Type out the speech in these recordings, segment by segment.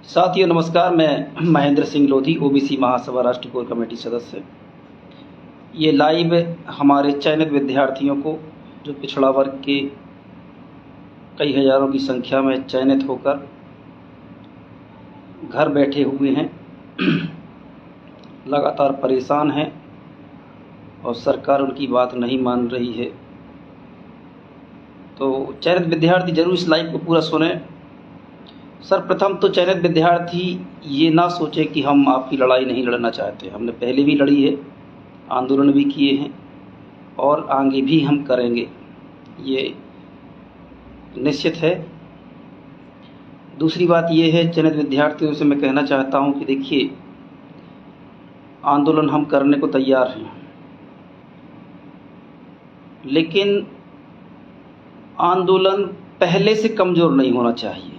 साथियों नमस्कार। मैं महेंद्र सिंह लोधी, ओबीसी महासभा राष्ट्रीय कोर कमेटी सदस्य। ये लाइव हमारे चयनित विद्यार्थियों को, जो पिछड़ा वर्ग के कई हज़ारों की संख्या में चयनित होकर घर बैठे हुए हैं, लगातार परेशान हैं और सरकार उनकी बात नहीं मान रही है। तो चयनित विद्यार्थी जरूर इस लाइव को पूरा सुने। सर्वप्रथम तो चयनित विद्यार्थी ये ना सोचे कि हम आपकी लड़ाई नहीं लड़ना चाहते। हमने पहले भी लड़ी है, आंदोलन भी किए हैं और आगे भी हम करेंगे, ये निश्चित है। दूसरी बात ये है, चयनित विद्यार्थियों से मैं कहना चाहता हूँ कि देखिए, आंदोलन हम करने को तैयार हैं, लेकिन आंदोलन पहले से कमज़ोर नहीं होना चाहिए,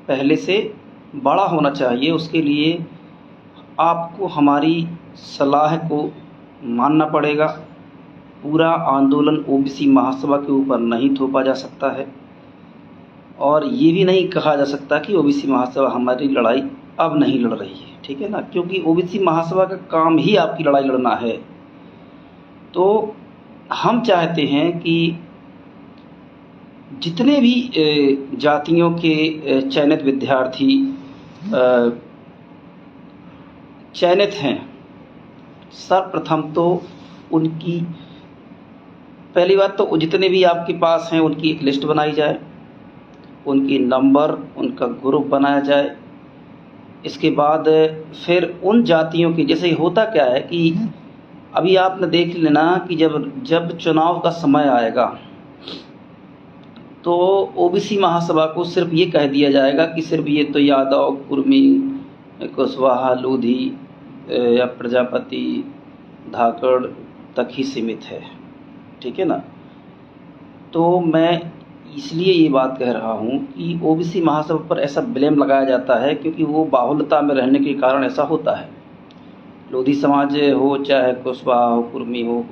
पहले से बड़ा होना चाहिए। उसके लिए आपको हमारी सलाह को मानना पड़ेगा। पूरा आंदोलन ओबीसी महासभा के ऊपर नहीं थोपा जा सकता है और ये भी नहीं कहा जा सकता कि ओबीसी महासभा हमारी लड़ाई अब नहीं लड़ रही है, ठीक है ना, क्योंकि ओबीसी महासभा का काम ही आपकी लड़ाई लड़ना है। तो हम चाहते हैं कि जितने भी जातियों के चयनित विद्यार्थी चयनित हैं, सर्वप्रथम तो उनकी पहली बात तो जितने भी आपके पास हैं उनकी एक लिस्ट बनाई जाए, उनकी नंबर, उनका ग्रुप बनाया जाए। इसके बाद फिर उन जातियों की, जैसे होता क्या है कि अभी आपने देख लेना कि जब चुनाव का समय आएगा तो ओबीसी महासभा को सिर्फ ये कह दिया जाएगा कि सिर्फ ये तो यादव, कुर्मी, कुशवाहा, लोधी या प्रजापति, धाकड़ तक ही सीमित है, ठीक है ना। तो मैं इसलिए ये बात कह रहा हूँ कि ओबीसी महासभा पर ऐसा ब्लेम लगाया जाता है क्योंकि वो बाहुल्यता में रहने के कारण ऐसा होता है। लोधी समाज हो, चाहे कुशवाहा हो, कुर्मी हो,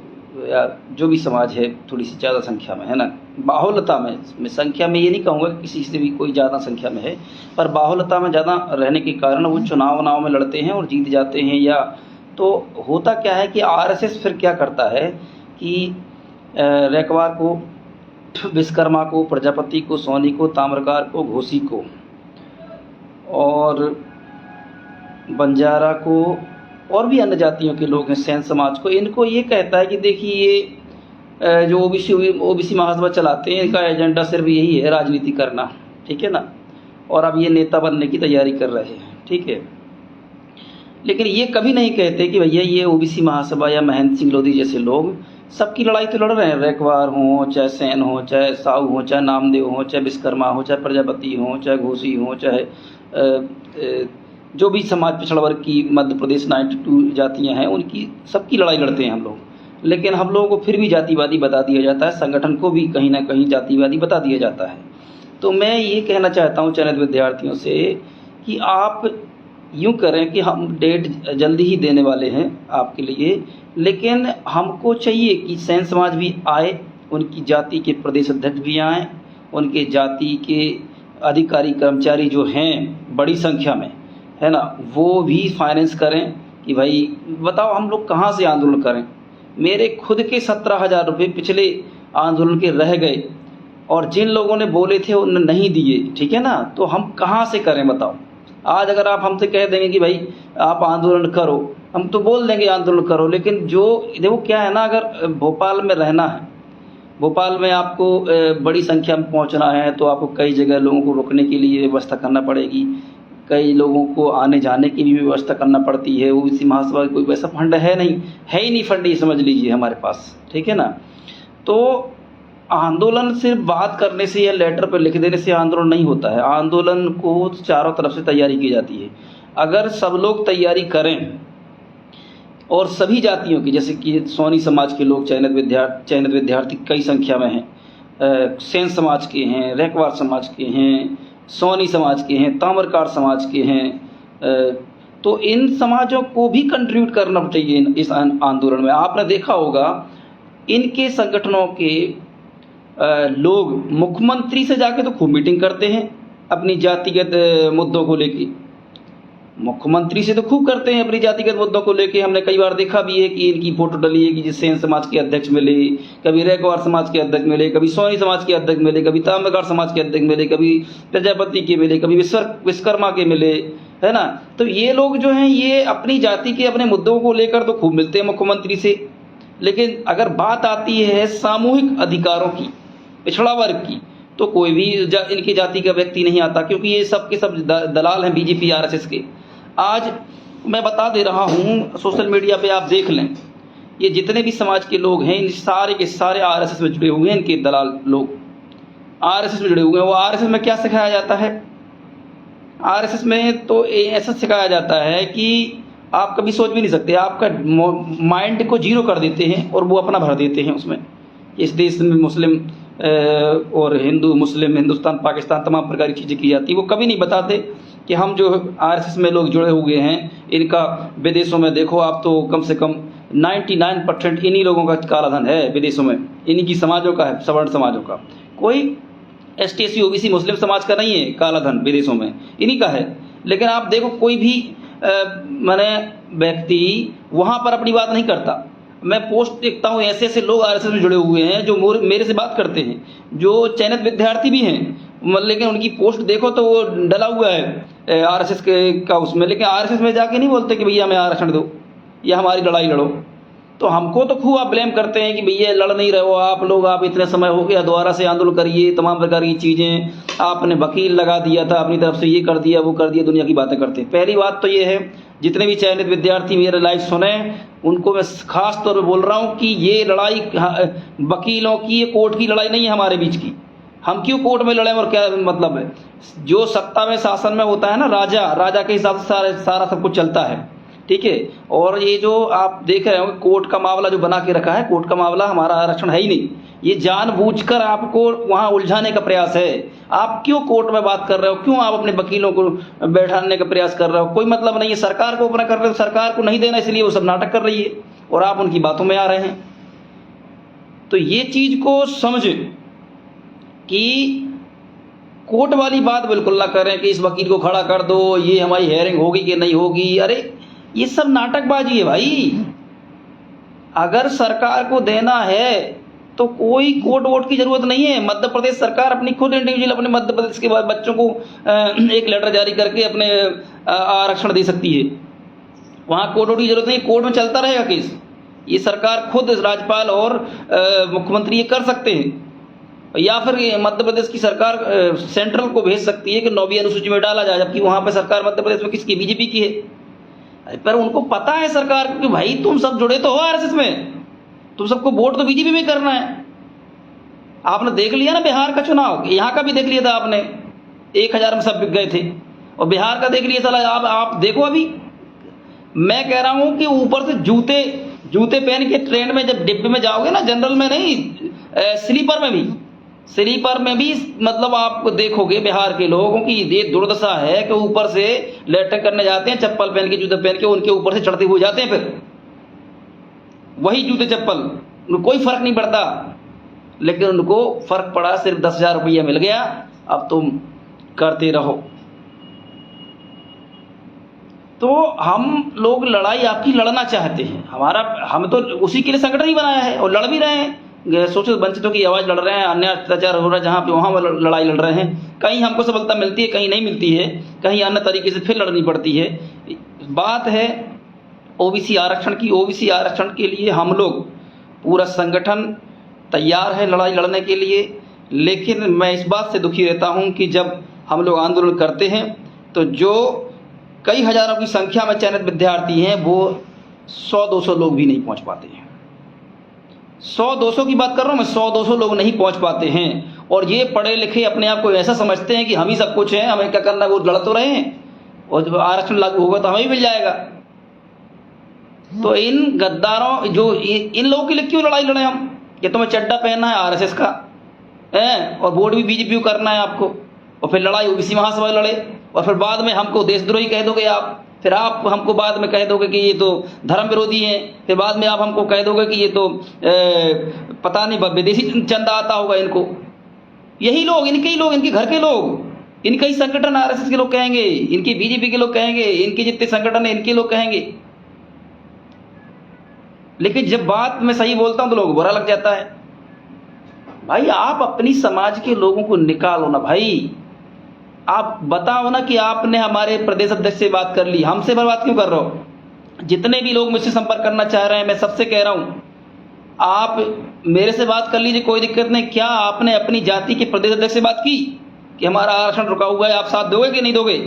या जो भी समाज है थोड़ी सी ज़्यादा संख्या में है ना, बाहुल्यता में संख्या में ये नहीं कहूँगा कि किसी से भी कोई ज़्यादा संख्या में है, पर बाहुल्यता में ज़्यादा रहने के कारण वो चुनाव में लड़ते हैं और जीत जाते हैं। या तो होता क्या है कि आरएसएस फिर क्या करता है कि रैकवार को, विश्वकर्मा को, प्रजापति को, सोनी को, ताम्रकार को, घोसी को और बंजारा को और भी अन्य जातियों के लोग हैं, सेन समाज को, इनको ये कहता है कि देखिए ये जो ओबीसी महासभा चलाते हैं, इनका एजेंडा सिर्फ यही है राजनीति करना, ठीक है ना, और अब ये नेता बनने की तैयारी कर रहे हैं, ठीक है। लेकिन ये कभी नहीं कहते कि भैया ये ओबीसी महासभा या महेंद्र सिंह लोधी जैसे लोग सबकी लड़ाई तो लड़ रहे हैं। रैकवार हो, चाहे सेन हो, चाहे साहू हो, चाहे नामदेव हो, चाहे विश्वकर्मा हो, चाहे प्रजापति हो, चाहे घोसी हो, चाहे जो भी समाज पिछड़ा वर्ग की मध्य प्रदेश 92 जातियां हैं, उनकी सबकी लड़ाई लड़ते हैं हम लोग। लेकिन हम लोगों को फिर भी जातिवादी बता दिया जाता है, संगठन को भी कहीं ना कहीं जातिवादी बता दिया जाता है। तो मैं ये कहना चाहता हूँ चयनित विद्यार्थियों से कि आप यूँ करें कि हम डेट जल्दी ही देने वाले हैं आपके लिए, लेकिन हमको चाहिए कि सेन समाज भी आए, उनकी जाति के प्रदेश अध्यक्ष भी आएँ, उनके जाति के अधिकारी कर्मचारी जो हैं बड़ी संख्या में, है ना, वो भी फाइनेंस करें कि भाई बताओ हम लोग कहाँ से आंदोलन करें। मेरे खुद के 17,000 रुपये पिछले आंदोलन के रह गए और जिन लोगों ने बोले थे उन्होंने नहीं दिए, ठीक है ना, तो हम कहाँ से करें बताओ। आज अगर आप हमसे कह देंगे कि भाई आप आंदोलन करो, हम तो बोल देंगे आंदोलन करो, लेकिन जो देखो क्या है ना, अगर भोपाल में रहना है, भोपाल में आपको बड़ी संख्या में पहुँचना है, तो आपको कई जगह लोगों को रुकने के लिए व्यवस्था करना पड़ेगी, कई लोगों को आने जाने की भी व्यवस्था करना पड़ती है। ओबीसी महासभा कोई वैसा फंड है ही नहीं फंड, ये समझ लीजिए हमारे पास, ठीक है ना। तो आंदोलन सिर्फ बात करने से या लेटर पर लिख देने से आंदोलन नहीं होता है। आंदोलन को चारों तरफ से तैयारी की जाती है। अगर सब लोग तैयारी करें और सभी जातियों की, जैसे कि सोनी समाज के लोग चयनित विद्यार्थी कई संख्या में हैं, सेन समाज के हैं, रैकवार समाज के हैं, सोनी समाज के हैं, ताम्रकार समाज के हैं, तो इन समाजों को भी कंट्रीब्यूट करना चाहिए इस आंदोलन में। आपने देखा होगा इनके संगठनों के लोग मुख्यमंत्री से जाके तो खूब मीटिंग करते हैं, अपनी जातिगत मुद्दों को लेके। मुख्यमंत्री से तो खूब करते हैं अपनी जातिगत मुद्दों को लेके। हमने कई बार देखा भी है कि इनकी फोटो डली है कि जिस सेन समाज के अध्यक्ष मिले, कभी रैकवार समाज के अध्यक्ष मिले, कभी सोनी समाज के अध्यक्ष मिले, कभी ताम्रकार समाज के अध्यक्ष मिले, कभी प्रजापति के मिले, कभी विश्वकर्मा के मिले, है ना। तो ये लोग जो हैं ये अपनी जाति के अपने मुद्दों को लेकर तो खूब मिलते हैं मुख्यमंत्री से, लेकिन अगर बात आती है सामूहिक अधिकारों की, पिछड़ा वर्ग की, तो कोई भी इनकी जाति का व्यक्ति नहीं आता, क्योंकि ये सब के सब दलाल हैं बीजेपी आरएसएस के। आज मैं बता दे रहा हूँ, सोशल मीडिया पे आप देख लें, ये जितने भी समाज के लोग हैं इन सारे के सारे आरएसएस में जुड़े हुए हैं। इनके दलाल लोग आरएसएस में जुड़े हुए हैं। वो आरएसएस में क्या सिखाया जाता है? आरएसएस में तो ऐसा सिखाया जाता है कि आप कभी सोच भी नहीं सकते, आपका माइंड को जीरो कर देते हैं और वो अपना भर देते हैं उसमें। इस देश में मुस्लिम और हिंदू, मुस्लिम, हिंदुस्तान, पाकिस्तान, तमाम प्रकार की चीज़ें की जाती है। वो कभी नहीं बताते कि हम जो आरएसएस में लोग जुड़े हुए हैं इनका विदेशों में देखो आप, तो कम से कम 99% इन्हीं लोगों का काला धन है विदेशों में, इन्हीं की समाजों का है, सवर्ण समाजों का। कोई ST SC OBC मुस्लिम समाज का नहीं है काला धन विदेशों में, इन्हीं का है। लेकिन आप देखो कोई भी माने व्यक्ति वहाँ पर अपनी बात नहीं करता। मैं पोस्ट देखता हूँ, ऐसे ऐसे लोग आरएसएस में जुड़े हुए हैं जो मेरे से बात करते हैं, जो चयनित विद्यार्थी भी हैं, लेकिन उनकी पोस्ट देखो तो वो डला हुआ है आरएसएस का उसमें, लेकिन आरएसएस में जाके नहीं बोलते कि भैया हमें आरक्षण दो या हमारी लड़ाई लड़ो। तो हमको तो खूब आप ब्लेम करते हैं कि भैया लड़ नहीं रहे हो आप लोग, आप इतने समय हो गया, दोबारा से आंदोलन करिए, तमाम प्रकार की चीज़ें, आपने वकील लगा दिया था अपनी तरफ से, ये कर दिया वो कर दिया, दुनिया की बातें करते हैं। पहली बात तो ये है, जितने भी चयनित विद्यार्थी मेरे लाइव सुने उनको मैं खास तौर पर बोल रहा हूँ कि ये लड़ाई वकीलों की, ये कोर्ट की लड़ाई नहीं है हमारे बीच की। हम क्यों कोर्ट में लड़ें और क्या मतलब है? जो सत्ता में शासन में होता है ना, राजा के हिसाब से सारा सब कुछ चलता है, ठीक है। और ये जो आप देख रहे हो कोर्ट का मामला जो बना के रखा है, कोर्ट का मामला हमारा आरक्षण है ही नहीं, ये जानबूझकर आपको वहाँ उलझाने का प्रयास है। आप क्यों कोर्ट में बात कर रहे हो? क्यों आप अपने वकीलों को बैठाने का प्रयास कर रहे हो? कोई मतलब नहीं है। सरकार को अपना कर रहे हो, सरकार को नहीं देना इसलिए वो सब नाटक कर रही है और आप उनकी बातों में आ रहे हैं। तो ये चीज को समझें कि कोर्ट वाली बात बिल्कुल ना करें कि इस वकील को खड़ा कर दो, ये हमारी हेयरिंग होगी कि नहीं होगी। अरे ये सब नाटकबाजी है भाई। अगर सरकार को देना है तो कोई कोर्ट वोट की जरूरत नहीं है। मध्य प्रदेश सरकार अपनी खुद इंडिविजुअल अपने मध्य प्रदेश के बच्चों को एक लेटर जारी करके अपने आरक्षण दे सकती है। वहाँ कोर्ट वोट की जरूरत नहीं, कोर्ट में चलता रहेगा केस। ये सरकार खुद राज्यपाल और मुख्यमंत्री ये कर सकते हैं, या फिर मध्य प्रदेश की सरकार सेंट्रल को भेज सकती है कि 9वीं अनुसूची में डाला जाए, जबकि वहाँ पे सरकार मध्य प्रदेश में किसकी, बीजेपी की है। पर उनको पता है सरकार को कि भाई तुम सब जुड़े तो हो आरएसएस में, तुम सबको वोट तो बीजेपी में करना है। आपने देख लिया ना बिहार का चुनाव, यहाँ का भी देख लिया था आपने, 1000 में सब बिक गए थे। और बिहार का देख लिया था आप देखो। अभी मैं कह रहा हूँ कि ऊपर से जूते पहन के ट्रेन में जब डिब्बे में जाओगे ना, जनरल में नहीं, स्लीपर में भी मतलब आप देखोगे बिहार के लोगों की ये दुर्दशा है कि ऊपर से लैट्रिन करने जाते हैं, चप्पल पहन के, जूते पहन के, उनके ऊपर से चढ़ते हुए जाते हैं। फिर वही जूते चप्पल, कोई फर्क नहीं पड़ता। लेकिन उनको फर्क पड़ा, सिर्फ 10,000 रुपया मिल गया, अब तुम करते रहो। तो हम लोग लड़ाई आपकी लड़ना चाहते हैं, हम तो उसी के लिए संगठन ही बनाया है और लड़ भी रहे हैं। शोषित वंचितों की आवाज़ लड़ रहे हैं, अन्य अत्याचार हो रहा है जहाँ पे वहाँ लड़ाई लड़ रहे हैं। कहीं हमको सफलता मिलती है, कहीं नहीं मिलती है, कहीं अन्य तरीके से फिर लड़नी पड़ती है। बात है ओबीसी आरक्षण की। ओबीसी आरक्षण के लिए हम लोग पूरा संगठन तैयार है लड़ाई लड़ने के लिए। लेकिन मैं इस बात से दुखी रहता हूँ कि जब हम लोग आंदोलन करते हैं तो जो कई हजारों की संख्या में चयनित विद्यार्थी हैं वो 100-200 लोग भी नहीं पहुँच पाते हैं। 100-200 की बात कर रहा हूँ मैं, 100-200 लोग नहीं पहुँच पाते हैं। और ये पढ़े लिखे अपने आप को ऐसा समझते हैं कि हम ही सब कुछ हैं, हमें क्या करना, वो लड़ तो रहे हैं और जब आरक्षण लागू होगा तो हमें ही मिल जाएगा। तो इन गद्दारों, जो इन लोगों के लिए क्यों लड़ाई लड़े हम? कि तुम्हें चड्डा पहनना है आरएसएस का है और वोट भी बीजेपी को करना है आपको, और फिर लड़ाई ओबीसी महासभा लड़े, और फिर बाद में हमको देशद्रोही कह दोगे आप। फिर आप हमको बाद में कह दोगे कि ये तो धर्म विरोधी हैं। फिर बाद में आप हमको कह दोगे कि ये तो पता नहीं विदेशी चंदा आता होगा इनको। यही लोग, इनके ही लोग, इनके घर के लोग, इनका ही संगठन आरएसएस के लोग कहेंगे, इनके बीजेपी के लोग कहेंगे, इनके जितने संगठन है इनके लोग कहेंगे। लेकिन जब बात मैं सही बोलता हूं तो लोगों को बुरा लग जाता है। भाई आप अपनी समाज के लोगों को निकालो ना भाई, आप बताओ ना कि आपने हमारे प्रदेश अध्यक्ष से बात कर ली, हमसे बात क्यों कर रहे हो? जितने भी लोग मुझसे संपर्क करना चाह रहे हैं, मैं सबसे कह रहा हूं आप मेरे से बात कर लीजिए, कोई दिक्कत नहीं। क्या आपने अपनी जाति के प्रदेश अध्यक्ष से बात की कि हमारा आरक्षण रुका हुआ है, आप साथ दोगे कि नहीं दोगे?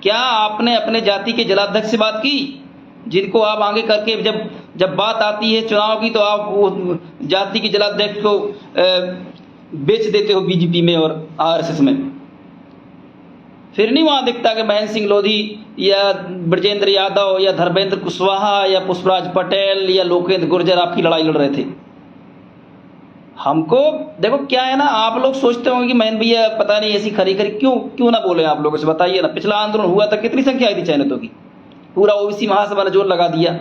क्या आपने अपने जाति के जिलाध्यक्ष से बात की, जिनको आप आगे करके जब बात आती है चुनाव की तो आप वो जाति के जिलाध्यक्ष को बेच देते हो बीजेपी में और आरएसएस में? फिर नहीं वहां दिखता कि महेंद्र सिंह लोधी या ब्रजेंद्र यादव या धर्मेंद्र कुशवाहा या पुष्पराज पटेल या लोकेंद्र गुर्जर आपकी लड़ाई लड़ रहे थे। हमको देखो क्या है ना, आप लोग सोचते होंगे कि महेंद्र भैया पता नहीं ऐसी खरी खरी क्यों ना बोले, आप लोगों से बताइए ना। पिछला आंदोलन हुआ था, कितनी संख्या आई थी चयनितों की? पूरा ओबीसी महासभा ने जोर लगा दिया।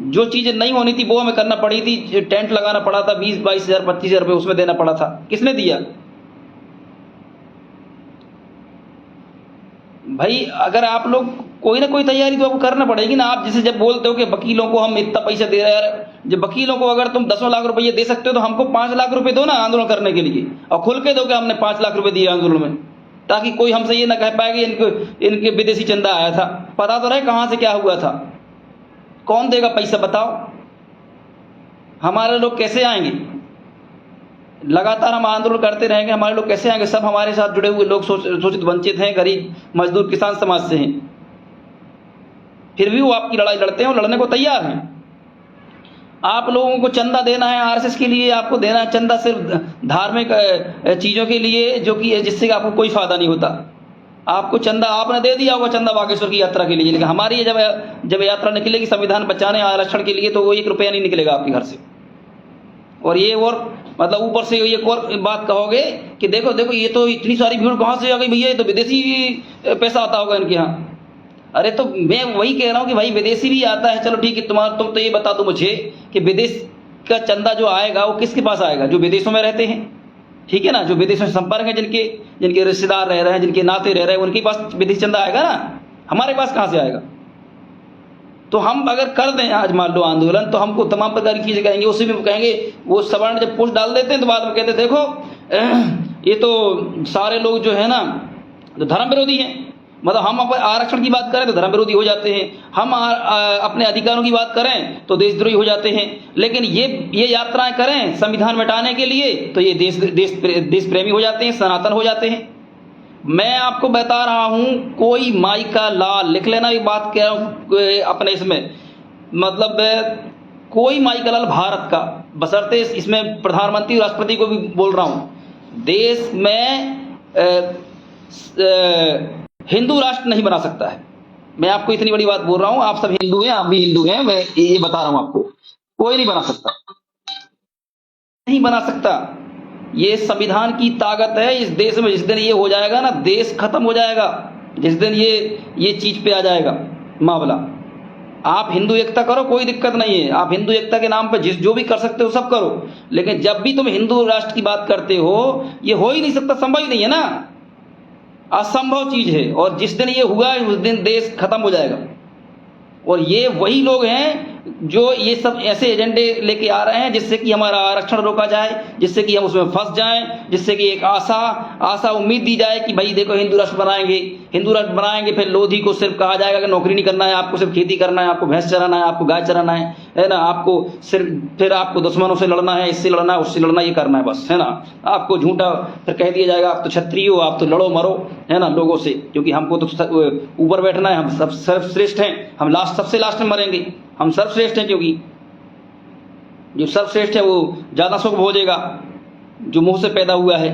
जो चीजें नहीं होनी थी वो हमें करना पड़ी थी। टेंट लगाना पड़ा था, 20-22 हजार 25 हजार रुपये उसमें देना पड़ा था। किसने दिया भाई? अगर आप लोग कोई ना कोई तैयारी तो आपको करना पड़ेगी ना। आप जैसे जब बोलते हो कि वकीलों को हम इतना पैसा दे रहे हैं, यार जब वकीलों को अगर तुम 10 लाख रुपये दे सकते हो तो हमको 5 लाख रुपए दो ना आंदोलन करने के लिए, और खुल के दो कि हमने 5 लाख रुपए दिए आंदोलन में, ताकि कोई हमसे ये ना कह पाए कि इनके विदेशी चंदा आया था। पता तो रहे कहां से क्या हुआ था, कौन देगा पैसा बताओ? हमारे लोग कैसे आएंगे? लगातार हम आंदोलन करते रहेंगे, हमारे लोग कैसे आएंगे? सब हमारे साथ जुड़े हुए लोग शोषित वंचित हैं, गरीब मजदूर किसान समाज से हैं, फिर भी वो आपकी लड़ाई लड़ते हैं और लड़ने को तैयार हैं। आप लोगों को चंदा देना है आरएसएस के लिए, आपको देना है चंदा सिर्फ धार्मिक चीजों के लिए, जो कि जिससे आपको कोई फायदा नहीं होता। आपको चंदा आपने दे दिया होगा चंदा बागेश्वर की यात्रा के लिए, लेकिन हमारी जब यात्रा निकलेगी संविधान बचाने आरक्षण के लिए, तो वो 1 रुपया नहीं निकलेगा आपके घर से। और ये और मतलब ऊपर से एक और बात कहोगे कि देखो देखो ये तो इतनी सारी भीड़ कहां से आ गई भैया, ये तो विदेशी पैसा आता होगा इनके यहाँ। अरे तो मैं वही कह रहा हूं कि भाई विदेशी भी आता है, चलो ठीक है, तुम तो ये बता दो मुझे कि विदेश का चंदा जो आएगा वो किसके पास आएगा? जो विदेशों में रहते हैं, ठीक है ना, जो विदेशों से संपर्क है, जिनके रिश्तेदार रह रहे हैं, जिनके नाते रह रहे हैं, उनके पास विदेशी चंदा आएगा ना। हमारे पास कहां से आएगा? तो हम अगर कर दें आज मान लो आंदोलन, तो हमको तमाम प्रकार की चीजें कहेंगे। उसी में कहेंगे, वो सवर्ण जब पोस्ट डाल देते हैं तो बाद में कहते देखो ये तो सारे लोग जो है ना तो धर्म विरोधी हैं। मतलब हम आरक्षण की बात करें तो धर्म विरोधी हो जाते हैं, हम अपने अधिकारों की बात करें तो देशद्रोही हो जाते हैं। लेकिन ये यात्राएं करें संविधान मिटाने के लिए तो ये देश प्रेमी हो जाते हैं, सनातन हो जाते हैं। मैं आपको बता रहा हूं, कोई माई का लाल लिख लेना, ये बात कह रहा हूं अपने इसमें, मतलब कोई माई का लाल भारत का, बशर्ते इसमें प्रधानमंत्री राष्ट्रपति को भी बोल रहा हूं, देश में हिंदू राष्ट्र नहीं बना सकता है। मैं आपको इतनी बड़ी बात बोल रहा हूं, आप सब हिंदू हैं, आप भी हिंदू हैं, मैं ये बता रहा हूं आपको, कोई नहीं बना सकता, नहीं बना सकता। ये संविधान की ताकत है इस देश में। जिस दिन ये हो जाएगा ना, देश खत्म हो जाएगा। जिस दिन ये चीज पे आ जाएगा मामला, आप हिंदू एकता करो, कोई दिक्कत नहीं है। आप हिंदू एकता के नाम पर जो भी कर सकते हो सब करो, लेकिन जब भी तुम हिंदू राष्ट्र की बात करते हो, ये हो ही नहीं सकता, संभव ही नहीं है ना, असंभव चीज है। और जिस दिन ये हुआ उस दिन देश खत्म हो जाएगा। और ये वही लोग हैं जो ये सब ऐसे एजेंडे लेके आ रहे हैं जिससे कि हमारा आरक्षण रोका जाए, जिससे कि हम उसमें फंस जाएं, जिससे कि एक आशा उम्मीद दी जाए कि भाई देखो हिंदू राष्ट्र बनाएंगे, फिर लोधी को सिर्फ कहा जाएगा कि नौकरी नहीं करना है, आपको सिर्फ खेती करना है, आपको भैंस चराना है, आपको गाय चराना है ना, आपको सिर्फ फिर आपको दुश्मनों से लड़ना है, इससे लड़ना है, उससे लड़ना, ये करना है बस, है ना। आपको झूठा फिर कह दिया जाएगा आप तो क्षत्रिय हो, आप तो लड़ो मरो, है ना, लोगों से, क्योंकि हमको तो ऊपर बैठना है, हम सब सर्वश्रेष्ठ हैं, हम सबसे लास्ट में मरेंगे, हम सर्वश्रेष्ठ हैं, क्योंकि जो सर्वश्रेष्ठ है वो ज्यादा सुख भोगेगा, जो मुंह से पैदा हुआ है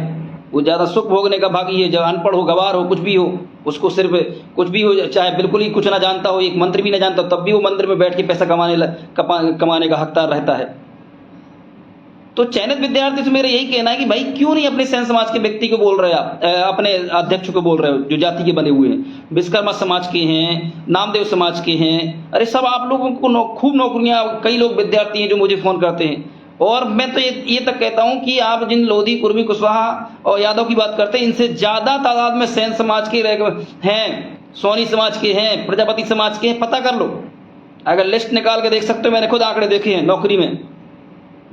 वो ज्यादा सुख भोगने का भागी है। जो अनपढ़ हो, गवार हो, कुछ भी हो, उसको सिर्फ कुछ भी हो, चाहे बिल्कुल ही कुछ ना जानता हो, एक मंत्र भी ना जानता हो, तब भी वो मंदिर में बैठ के पैसा कमाने का हकदार रहता है। तो चयनित विद्यार्थी से मेरा यही कहना है कि भाई क्यों नहीं अपने सैन समाज के व्यक्ति को बोल रहे हो, आप अपने अध्यक्ष को बोल रहे हो, जो जाति के बने हुए हैं, विश्वकर्मा समाज के हैं, नामदेव समाज के हैं। अरे सब आप लोगों को खूब नौकरियां, कई लोग विद्यार्थी हैं जो मुझे फोन करते हैं, और मैं तो ये तक कहता हूं कि आप जिन लोधी, कुर्मी, कुशवाहा और यादव की बात करते हैं, इनसे ज़्यादा तादाद में सेन समाज के हैं, सोनी समाज के हैं, प्रजापति समाज के हैं, पता कर लो। अगर लिस्ट निकाल के देख सकते हो, मैंने खुद आंकड़े देखे हैं नौकरी में।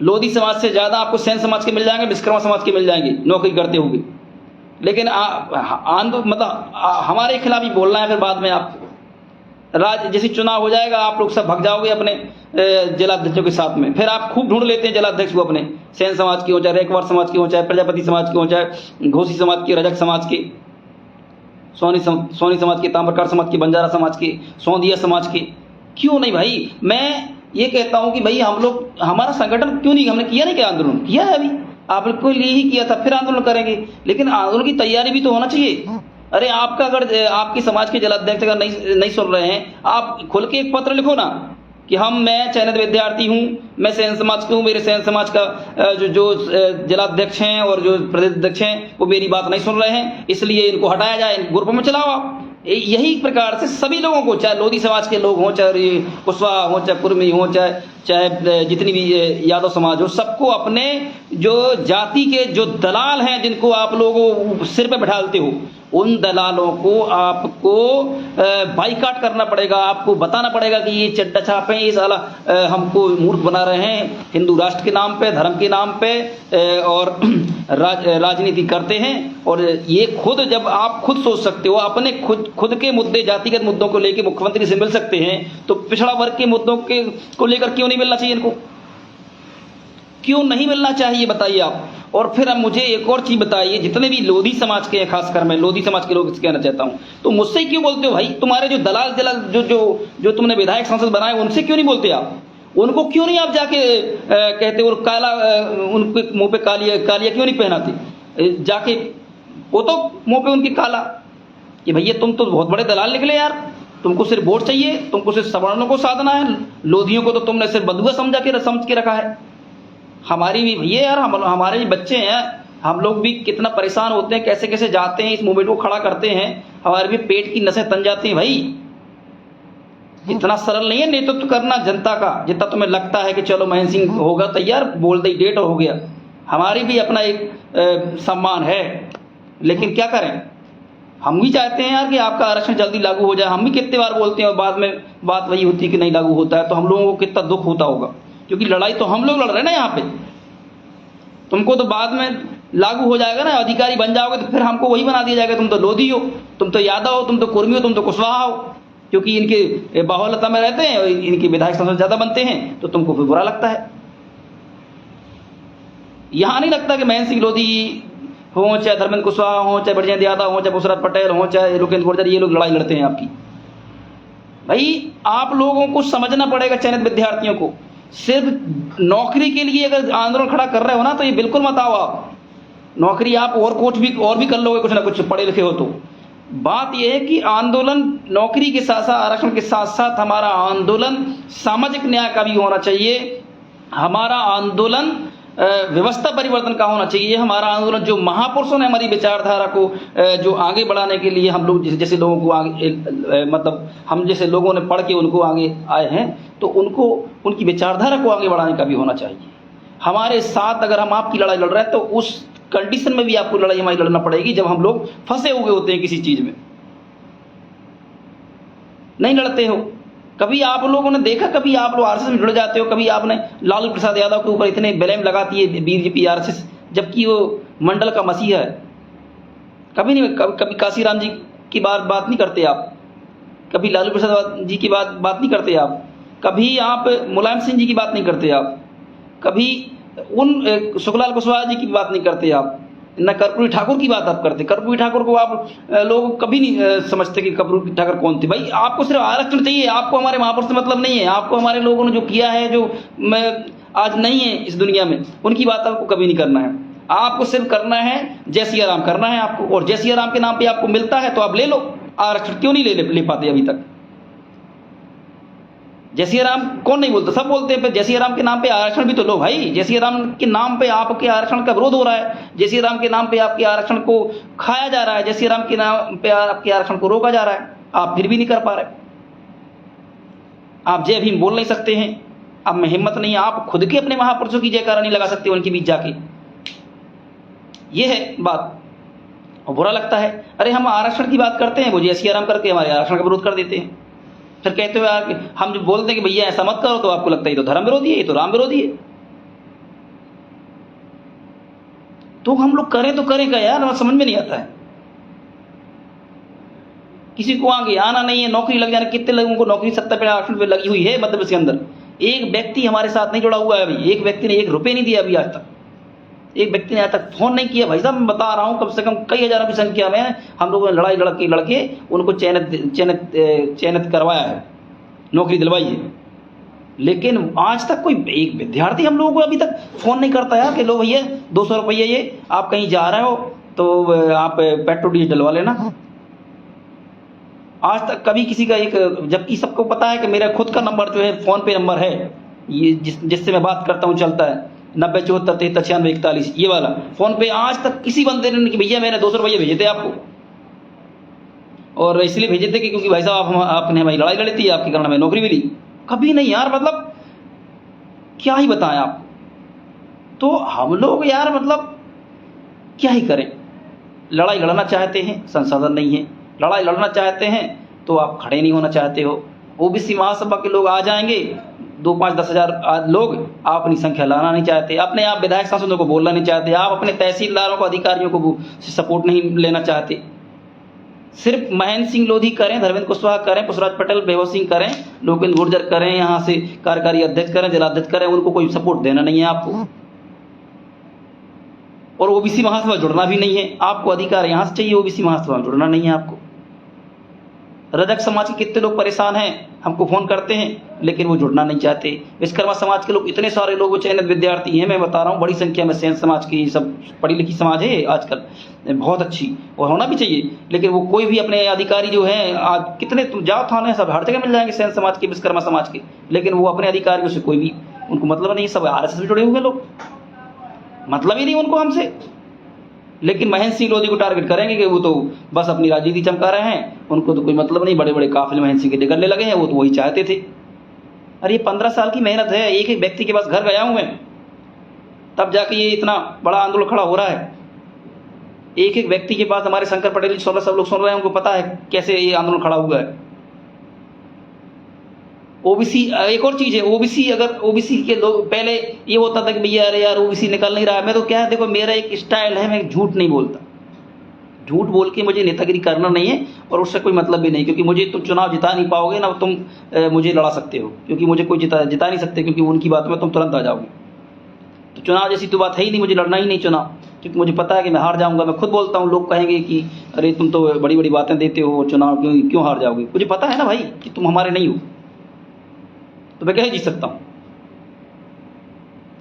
लोधी समाज से ज़्यादा आपको सेन समाज के मिल जाएंगे, विश्वकर्मा समाज के मिल जाएंगे नौकरी करते हुए। लेकिन मतलब हमारे खिलाफ ही बोलना है, फिर बाद में आप जैसे चुनाव हो जाएगा आप लोग सब भाग जाओगे अपने जिलाध्यक्षों के साथ में। फिर आप खूब ढूंढ लेते हैं जिलाध्यक्ष को, अपने सेन समाज के हो, चाहे रेखवार समाज के हो, चाहे प्रजापति समाज के हो, चाहे घोसी समाज के, रजक समाज के, सोनी समाज के, ताम्रकार समाज के, बंजारा समाज के, सौंदिया समाज के। क्यों नहीं भाई? मैं ये कहता हूं कि भाई हम लोग, हमारा संगठन क्यों नहीं, हमने किया नहीं क्या आंदोलन? किया है, अभी आपको लिए ही किया था, फिर आंदोलन करेंगे। लेकिन आंदोलन की तैयारी भी तो होना चाहिए। अरे आपका अगर आपके समाज के जिलाध्यक्ष अगर नहीं सुन रहे हैं, आप खुल के एक पत्र लिखो ना कि मैं चयनित विद्यार्थी हूं, मैं सेन समाज का हूं, मेरे सेन समाज का जो जिलाध्यक्ष हैं और जो प्रदेशाध्यक्ष हैं वो मेरी बात नहीं सुन रहे हैं, इसलिए इनको हटाया जाए, ग्रुप में चलाओ आप। यही प्रकार से सभी लोगों को, चाहे लोधी समाज के लोग हों, चाहे कुशवाहा हो, चाहे कुर्मी हो, चाहे जितनी भी यादव समाज हो, सबको अपने जो जाति के जो दलाल हैं, जिनको आप लोग सिर पे बैठाते हो, उन दलालों को आपको बाइकाट करना पड़ेगा। आपको बताना पड़ेगा कि ये चड्डा छाप हैं, ये साला हमको मूर्ख बना रहे हैं, हिंदू राष्ट्र के नाम पे, धर्म के नाम पे और राजनीति करते हैं। और ये खुद, जब आप खुद सोच सकते हो, अपने खुद के मुद्दे, जातिगत मुद्दों को लेकर मुख्यमंत्री से मिल सकते हैं, तो पिछड़ा वर्ग के मुद्दों को लेकर क्यों नहीं मिलना चाहिए? इनको क्यों नहीं मिलना चाहिए, बताइए आप। और फिर अब मुझे एक और चीज बताइए, जितने भी लोधी समाज के हैं, खासकर मैं लोधी समाज के लोग कहना चाहता हूं, तो मुझसे क्यों बोलते हो भाई? तुम्हारे जो दलाल जो तुमने विधायक सांसद बनाए, उनसे क्यों नहीं बोलते आप? उनको क्यों नहीं आप जाके कहते? और काला, उनके मुंह पे कालिया क्यों नहीं पहनाते जाके? वो तो मुंह पे उनकी काला कि भैया तुम तो बहुत बड़े दलाल निकले यार, तुमको सिर्फ वोट चाहिए, तुमको सिर्फ सवर्णों को साधना है, लोधियों को तो तुमने सिर्फ बदुआ समझ के रखा है। हमारी भी भैया यार, हमारे भी बच्चे हैं, हम लोग भी कितना परेशान होते हैं, कैसे कैसे जाते हैं, इस मूवमेंट को खड़ा करते हैं, हमारे भी पेट की नसें तन जाती हैं भाई। इतना सरल नहीं है नेतृत्व करना जनता का, जितना तुम्हें लगता है कि चलो महेंद्र सिंह होगा तैयार, बोल दी डेट और हो गया। हमारी भी अपना एक सम्मान है, लेकिन क्या करें, हम भी चाहते हैं यार कि आपका आरक्षण जल्दी लागू हो जाए। हम भी कितने बार बोलते हैं और बाद में बात वही होती है कि नहीं लागू होता है, तो हम लोगों को कितना दुख होता होगा, क्योंकि लड़ाई तो हम लोग लड़ रहे हैं ना यहाँ पे। तुमको तो बाद में लागू हो जाएगा ना, अधिकारी बन जाओगे तो फिर हमको वही बना दिया जाएगा, तुम तो लोधी हो, तुम तो यादव हो, तुम तो कुर्मी हो, तुम तो कुशवाहा हो, क्योंकि इनके बाहुल्यता में रहते हैं, इनके विधायक सांसद ज्यादा बनते हैं, तो तुमको फिर बुरा लगता है। यहां नहीं लगता कि महेंद्र सिंह लोधी हो, चाहे धर्मेंद्र कुशवाहा हो, चाहे ब्रजेंद्र यादव हो, चाहे पुष्पराज पटेल हो, चाहे लोकेंद्र गुर्जर, ये लोग लड़ाई लड़ते हैं आपकी। भाई आप लोगों को समझना पड़ेगा, चयनित विद्यार्थियों को। सिर्फ नौकरी के लिए अगर आंदोलन खड़ा कर रहे हो ना, तो ये बिल्कुल मत आओ आप। नौकरी आप और भी कर लोगे, कुछ ना कुछ पढ़े लिखे हो तो। बात यह है कि आंदोलन नौकरी के साथ साथ, आरक्षण के साथ साथ, हमारा आंदोलन सामाजिक न्याय का भी होना चाहिए। हमारा आंदोलन व्यवस्था परिवर्तन का होना चाहिए। हमारा आंदोलन जो महापुरुषों ने हमारी विचारधारा को जो आगे बढ़ाने के लिए, हम लोग जैसे लोगों को आगे, मतलब हम जैसे लोगों ने पढ़ के उनको आगे आए हैं, तो उनको उनकी विचारधारा को आगे बढ़ाने का भी होना चाहिए। हमारे साथ अगर हम आपकी लड़ाई लड़ रहे हैं, तो उस कंडीशन में भी आपको लड़ाई हमारी लड़ना पड़ेगी, जब हम लोग फंसे हुए होते हैं किसी चीज में। नहीं लड़ते हो कभी आप लोगों ने देखा, कभी आप लोग आरएसएस में जुड़ जाते हो, कभी आपने लालू प्रसाद यादव के ऊपर इतने ब्लेम लगाती है बीजेपी आरएसएस, जबकि वो मंडल का मसीहा है। कभी नहीं, कभी काशीराम जी की बात नहीं करते आप, कभी लालू प्रसाद जी की बात नहीं करते आप, कभी आप मुलायम सिंह जी की बात नहीं करते आप, कभी उन सुखलाल कुशवाहा जी की बात नहीं करते आप, न कर्पूरी ठाकुर की बात आप करते। कर्पूरी ठाकुर को आप लोग कभी नहीं समझते कि कर्पूरी ठाकुर कौन थे। भाई आपको सिर्फ आरक्षण चाहिए, आपको हमारे महापुरुष से मतलब नहीं है। आपको हमारे लोगों ने जो किया है, जो आज नहीं है इस दुनिया में, उनकी बात आपको कभी नहीं करना है। आपको सिर्फ करना है जय सिया राम करना है आपको, और जय सिया राम के नाम पे आपको मिलता है तो आप ले लो आरक्षण। क्यों नहीं ले पाते अभी तक? जय सिया राम कौन नहीं बोलता, सब बोलते हैं। जय सिया राम के नाम पे आरक्षण भी तो लो भाई। जय सिया राम के नाम पे आपके आरक्षण का विरोध हो रहा है, जय सिया राम के नाम पे आपके आरक्षण को खाया जा रहा है, जय सिया राम के नाम पे आपके आरक्षण को रोका जा रहा है। आप फिर भी नहीं कर पा रहे। आप जय भीम बोल नहीं सकते हैं, अब में हिम्मत नहीं है, आप खुद के अपने महापुरुषों की जयकारा नहीं लगा सकते उनके बीच जाके। ये है बात। और बुरा लगता है, अरे हम आरक्षण की बात करते हैं, वो जैसी आराम करके हमारे आरक्षण का विरोध कर देते हैं। फिर कहते हो यार, हम जो बोलते हैं कि भैया ऐसा मत करो, तो आपको लगता है ये तो धर्म विरोधी है, ये तो राम विरोधी है। तो हम लोग करें तो करें क्या यार, समझ में नहीं आता है। किसी को आगे आना नहीं है, नौकरी लग जाने, कितने लोगों को नौकरी 70% पे लगी हुई है मध्य प्रदेश के अंदर। एक व्यक्ति हमारे साथ नहीं जुड़ा हुआ है अभी, एक व्यक्ति ने 1 रुपये नहीं दिया अभी आज तक, एक व्यक्ति ने आज तक फोन नहीं किया। भाई साहब मैं बता रहा हूं, कम से कम कई हजारों की संख्या में हम लोगों ने लड़ाई लड़के उनको चयनित करवाया है, नौकरी दिलवाई है। लेकिन आज तक कोई एक विद्यार्थी हम लोगों को अभी तक फोन नहीं करता यार कि लो भैया 200 रुपये ये आप कहीं जा रहे हो तो आप पेट्रोल डीजल डलवा लेना। आज तक कभी किसी का एक, जबकि सबको पता है कि मेरा खुद का नंबर जो है फोन पे नंबर है, ये जिससे मैं बात करता हूँ चलता है 9074739641, ये वाला फोन पे। आज तक किसी बंदे ने कि भैया मैंने 200 रुपये भेजे थे आपको, और इसलिए भेजे थे कि क्योंकि भाई साहब आपने हमारी लड़ाई लड़ी थी, आपके कारण हमें नौकरी मिली। कभी नहीं यार, मतलब क्या ही बताएं आप। तो हम लोग यार मतलब क्या ही करें। लड़ाई लड़ना चाहते हैं, संसाधन नहीं है। लड़ाई लड़ना चाहते हैं तो आप खड़े नहीं होना चाहते हो। ओबीसी महासभा के लोग आ जाएंगे, 2, 5, 10 हजार लोग, आप अपनी संख्या लाना नहीं चाहते, अपने आप विधायक सांसदों को बोलना नहीं चाहते, आप अपने तहसीलदारों को, अधिकारियों को सपोर्ट नहीं लेना चाहते। सिर्फ महेंद्र सिंह लोधी करें, धर्मेंद्र कुशवाहा करें, पुष्पराज पटेल, बेहोश सिंह करें, लोकेंद्र गुर्जर करें, यहाँ से कार्यकारी अध्यक्ष करें, जिलाध्यक्ष करें, उनको कोई सपोर्ट देना नहीं है आपको। और ओबीसी महासभा जुड़ना भी नहीं है आपको, अधिकार यहाँ से चाहिए, ओबीसी महासभा जुड़ना नहीं है आपको। रजक समाज के कितने लोग परेशान हैं, हमको फोन करते हैं, लेकिन वो जुड़ना नहीं चाहते। विश्वकर्मा समाज के लोग, इतने सारे लोग चयनित विद्यार्थी हैं, मैं बता रहा हूँ, बड़ी संख्या में सेन समाज की, सब पढ़ी लिखी समाज है आजकल, बहुत अच्छी, और होना भी चाहिए। लेकिन वो कोई भी अपने अधिकारी जो हैं, आज कितने तुम जाओ थाने, सब हर जगह मिल जाएंगे सेन समाज के, विश्वकर्मा समाज के, लेकिन वो अपने अधिकारियों से कोई भी उनको मतलब नहीं। सब आरएसएस में जुड़े हुए लोग, मतलब ही नहीं उनको हमसे। लेकिन महेंद्र सिंह लोधी को टारगेट करेंगे कि वो तो बस अपनी राजनीति चमका रहे हैं, उनको तो कोई मतलब नहीं, बड़े बड़े काफिले महेंद्र सिंह के निकलने लगे हैं, वो तो वही चाहते थे। अरे ये 15 साल की मेहनत है, एक एक व्यक्ति के पास घर गया हूं मैं, तब जाके ये इतना बड़ा आंदोलन खड़ा हो रहा है। एक एक व्यक्ति के पास, हमारे शंकर पटेल जी, सब लोग सुन रहे हैं, उनको पता है कैसे ये आंदोलन खड़ा हुआ है। ओबीसी, एक और चीज है, ओबीसी, अगर ओबीसी के लोग, पहले ये होता था कि भैया अरे यार ओबीसी निकल नहीं रहा है, मैं तो क्या है, देखो मेरा एक स्टाइल है, मैं झूठ नहीं बोलता, झूठ बोल के मुझे नेतागिरी करना नहीं है, और उससे कोई मतलब भी नहीं, क्योंकि मुझे तुम चुनाव जिता नहीं पाओगे ना, तुम मुझे लड़ा सकते हो, क्योंकि मुझे कोई जिता नहीं सकते, क्योंकि उनकी बात में तुम तुरंत आ जाओगे। तो चुनाव जैसी तो बात है ही नहीं, मुझे लड़ना ही नहीं चुनाव, क्योंकि मुझे पता है कि मैं हार जाऊंगा। मैं खुद बोलता हूँ, लोग कहेंगे कि अरे तुम तो बड़ी बड़ी बातें देते हो, चुनाव क्यों हार जाओगे। मुझे पता है ना भाई कि तुम हमारे नहीं हो, तो मैं कैसे जीत सकता हूं।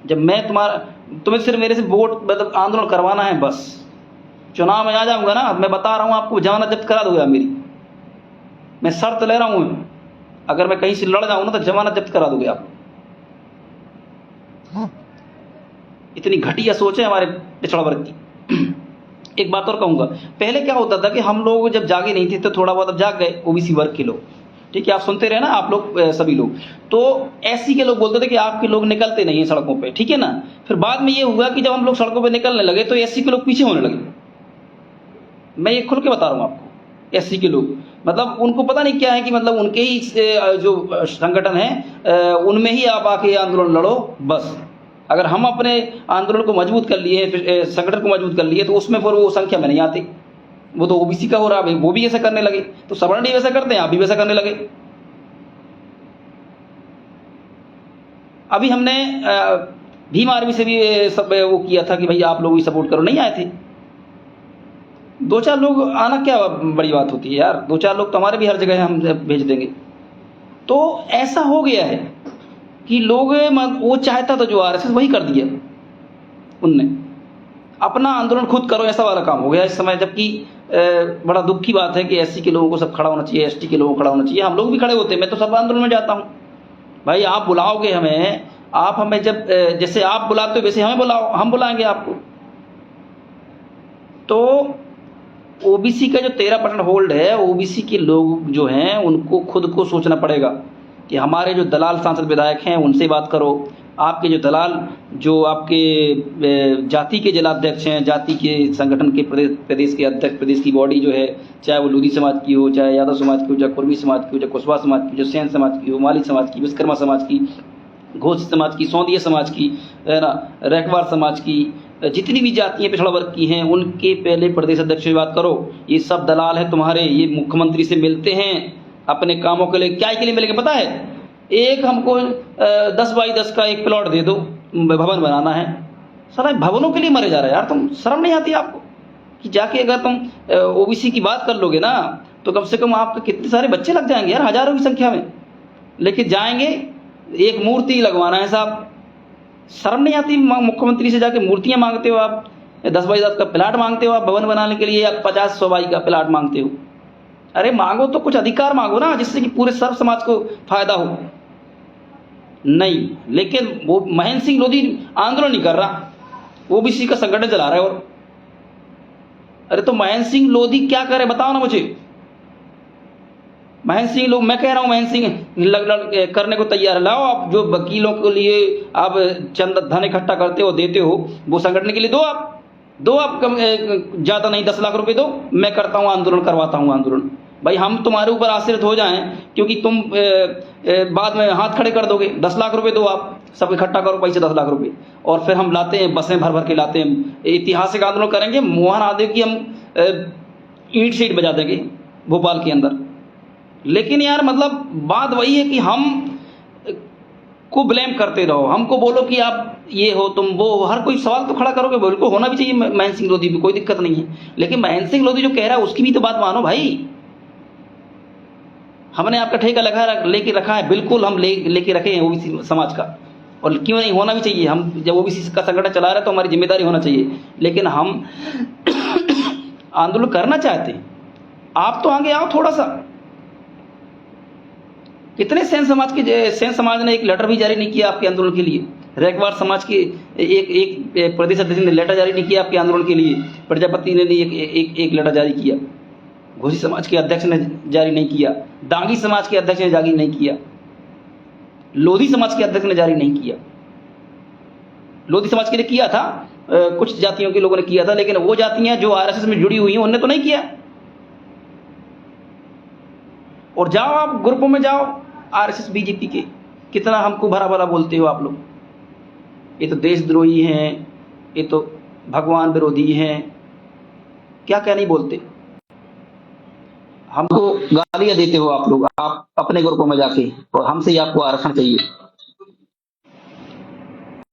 जब मैं तुम्हें सिर्फ मेरे से वोट, मतलब आंदोलन करवाना है बस, चुनाव में आ जाऊंगा ना, मैं बता रहा हूं आपको, जमानत जब्त करा दोगे आप मेरी, मैं शर्त ले रहा हूं, अगर मैं कहीं से लड़ जाऊं ना तो जमानत जब्त करा दोगे आप। इतनी घटिया सोच है हमारे पिछड़ा वर्ग की। एक बात और कहूंगा, पहले क्या होता था कि हम लोग जब जागे नहीं थे तो थोड़ा बहुत अब जाग गए, ओबीसी वर्ग के लोग, ठीक है, आप सुनते रहे ना आप लोग, सभी लोग, तो एससी के लोग बोलते थे कि आपके लोग निकलते नहीं है सड़कों पे, ठीक है ना। फिर बाद में ये हुआ कि जब हम लोग सड़कों पे निकलने लगे तो एससी के लोग पीछे होने लगे। मैं ये खुल के बता रहा हूँ आपको, एससी के लोग, मतलब उनको पता नहीं क्या है कि मतलब उनके ही जो संगठन है उनमें ही आप आके आंदोलन लड़ो बस। अगर हम अपने आंदोलन को मजबूत कर लिए, संगठन को मजबूत कर लिए, तो उसमें फिर वो संख्या में नहीं आती। वो तो ओबीसी का हो रहा है, वो भी ऐसा करने लगे, तो सवर्ण भी वैसा करते हैं, आप भी वैसा करने लगे। अभी हमने भीम आर्मी से भी सब वो किया था कि भाई आप लोग भी सपोर्ट करो, नहीं आए थे। 2-4 लोग आना क्या बड़ी बात होती है यार, 2-4 लोग तो हमारे भी हर जगह हम भेज देंगे। तो ऐसा हो गया है कि लोग, वो चाहता था जो आरएसएस वही कर दिया उनने, अपना आंदोलन खुद करो ऐसा वाला काम हो गया इस समय। जबकि बड़ा दुख की बात है कि एससी के लोगों को सब खड़ा होना चाहिए, एसटी के लोगों को खड़ा होना चाहिए, हम लोग भी खड़े होते हैं, मैं तो सब आंदोलन में जाता हूँ भाई। आप बुलाओगे हमें, आप हमें जब जैसे आप बुलाते हो वैसे हमें बुलाओ, हम बुलाएंगे आपको। तो ओबीसी का जो 13% होल्ड है, ओबीसी के लोग जो हैं उनको खुद को सोचना पड़ेगा कि हमारे जो दलाल सांसद विधायक हैं उनसे बात करो, आपके जो दलाल जो आपके जाति के जिलाध्यक्ष हैं, जाति के संगठन के प्रदेश के अध्यक्ष, प्रदेश की बॉडी जो है, चाहे वो लोधी समाज की हो, चाहे यादव समाज की हो, चाहे कुर्मी समाज की हो, चाहे कुशवाहा समाज की, जो सेन समाज की हो, माली समाज की, विश्वकर्मा समाज की, घोष समाज की, सौंदिया समाज की, है ना, रैकवार समाज की, जितनी भी जातियाँ पिछड़ा वर्ग की हैं उनके पहले प्रदेश अध्यक्ष से बात करो। ये सब दलाल है तुम्हारे, ये मुख्यमंत्री से मिलते हैं अपने कामों के लिए। क्या के लिए मिलेंगे पता है? एक हमको 10x10 का एक प्लॉट दे दो, भवन बनाना है। सारा भवनों के लिए मरे जा रहा है यार। तुम शर्म नहीं आती आपको कि जाके अगर तुम ओबीसी की बात कर लोगे ना तो कम से कम आपके कितने सारे बच्चे लग जाएंगे यार, हजारों की संख्या में लेके जाएंगे। एक मूर्ति लगवाना है साहब, शर्म नहीं आती? मुख्यमंत्री से जाके मूर्तियां मांगते हो आप, 10x10 का प्लाट मांगते हो आप भवन बनाने के लिए, या 50-100 बाई का प्लाट मांगते हो। अरे मांगो तो कुछ अधिकार मांगो ना, जिससे कि पूरे सर्व समाज को फायदा हो। नहीं, लेकिन वो महेंद्र सिंह लोधी आंदोलन नहीं कर रहा, ओबीसी का संगठन चला रहा है। और अरे तो महेंद्र सिंह लोधी क्या करे बताओ ना मुझे। महेंद्र सिंह लोग, मैं कह रहा हूं महेंद्र सिंह करने को तैयार है। लाओ आप जो वकीलों के लिए आप चंद धन इकट्ठा करते हो, देते हो, वो संगठन के लिए दो आप ज्यादा नहीं 10 लाख रुपए दो, मैं करता हूं आंदोलन, करवाता हूं आंदोलन। भाई हम तुम्हारे ऊपर आश्रित हो जाएं क्योंकि तुम बाद में हाथ खड़े कर दोगे। 10 लाख रुपए दो, आप सब इकट्ठा करो पैसे 10 लाख रुपए, और फिर हम लाते हैं, बसें भर भर के लाते हैं, ऐतिहासिक आंदोलन करेंगे। मोहन आदेव की हम ईंट सीट बजा देंगे भोपाल के अंदर। लेकिन यार मतलब बात वही है कि हम को ब्लेम करते रहो, हमको बोलो कि आप ये हो, तुम वो हो। हर कोई सवाल तो खड़ा करोगे, बिल्कुल होना भी चाहिए महेंद्र सिंह लोधी भी, कोई दिक्कत नहीं है। लेकिन महेंद्र सिंह लोधी जो कह रहा है उसकी भी तो बात मानो भाई। हमने आपका ठेका लेके रखा है, बिल्कुल हम लेके रखे हैं ओबीसी समाज का, और क्यों नहीं, होना भी चाहिए। हम जब ओबीसी का संगठन चला रहे हैं तो हमारी जिम्मेदारी होना चाहिए। लेकिन हम आंदोलन करना चाहते हैं, आप तो आगे आओ थोड़ा सा। कितने सेन समाज ने एक लेटर भी जारी नहीं किया आपके आंदोलन के लिए। रैकवार समाज के एक प्रदेश अध्यक्ष ने लेटर जारी नहीं किया आपके आंदोलन के लिए। प्रजापति ने एक लेटर जारी किया। घोसी समाज के अध्यक्ष ने जारी नहीं किया। डांगी समाज के अध्यक्ष ने जारी नहीं किया। लोधी समाज के अध्यक्ष ने जारी नहीं किया। लोधी समाज के लिए किया था, कुछ जातियों के लोगों ने किया था, लेकिन वो जातियां जो आरएसएस में जुड़ी हुई हैं उन्होंने तो नहीं किया। और जाओ आप ग्रुपों में जाओ, आरएसएस बीजेपी के, कितना हमको भरा भरा बोलते हो आप लोग। ये तो देशद्रोही हैं, ये तो भगवान विरोधी हैं, क्या नहीं बोलते। हमको गालियां देते हो आप लोग, आप अपने ग्रुपों में जाके, और हमसे ही आपको आरक्षण चाहिए।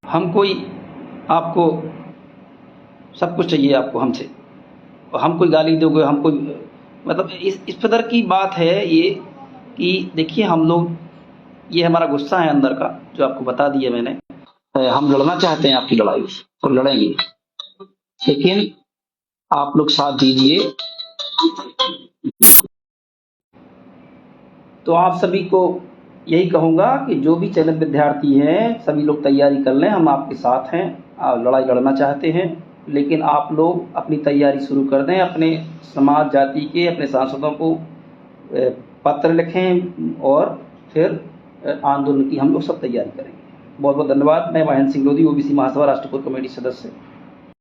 हमको ही आपको सब कुछ चाहिए आपको हमसे, और हम कोई गाली दोगे, हमको मतलब इस कदर की बात है ये कि देखिए हम लोग, ये हमारा गुस्सा है अंदर का जो आपको बता दिया मैंने। हम लड़ना चाहते हैं आपकी लड़ाई, और लड़ेंगे, लेकिन आप लोग साथ दीजिए। तो आप सभी को यही कहूँगा कि जो भी चयनित विद्यार्थी हैं सभी लोग तैयारी कर लें, हम आपके साथ हैं। आप लड़ाई लड़ना चाहते हैं, लेकिन आप लोग अपनी तैयारी शुरू कर दें। अपने समाज जाति के अपने सांसदों को पत्र लिखें, और फिर आंदोलन की हम लोग सब तैयारी करेंगे। बहुत बहुत धन्यवाद। मैं महेंद्र सिंह लोधी, ओबीसी महासभा राष्ट्रीय कोर कमेटी सदस्य।